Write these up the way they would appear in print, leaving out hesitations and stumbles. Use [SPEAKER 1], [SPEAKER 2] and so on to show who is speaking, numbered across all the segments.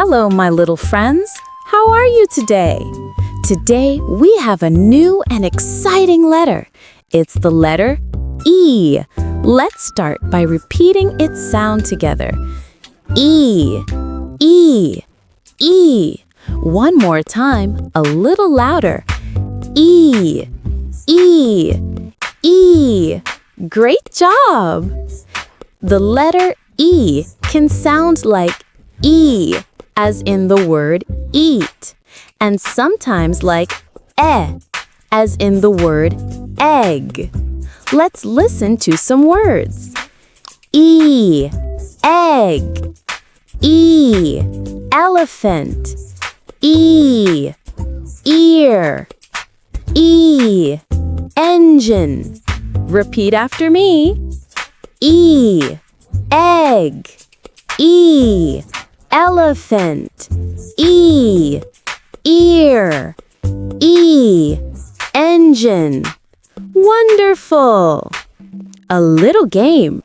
[SPEAKER 1] Hello, my little friends. How are you today? Today, we have a new and exciting letter. It's the letter E. Let's start by repeating its sound together. E, E, E. One more time, a little louder. E, E, E. Great job! The letter E can sound like E, as in the word eat, and sometimes like as in the word egg. Let's listen to some words. E, egg. E, elephant. E, ear. E, engine. Repeat after me. E, egg. E, elephant. E, ear. E, engine. Wonderful! A little game.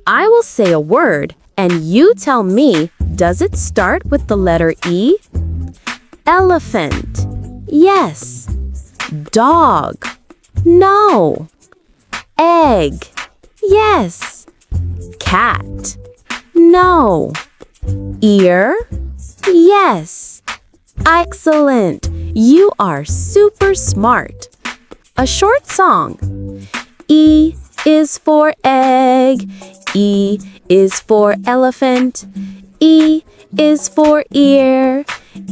[SPEAKER 1] I will say a word and you tell me, does it start with the letter E? Elephant. Yes. Dog. No. Egg. Yes. Cat. No. Ear. Yes. Excellent. You are super smart. A short song. E is for egg. E is for elephant. E is for ear.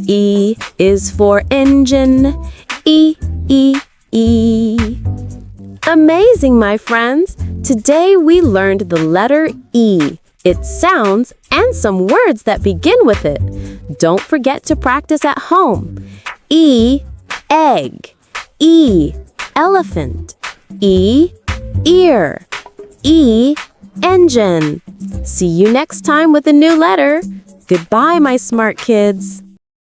[SPEAKER 1] E is for engine. E, E, E. Amazing, my friends! Today we learned the letter E, its sounds, and some words that begin with it. Don't forget to practice at home. E, egg. E, elephant. E, ear. E, engine. See you next time with a new letter. Goodbye, my smart kids.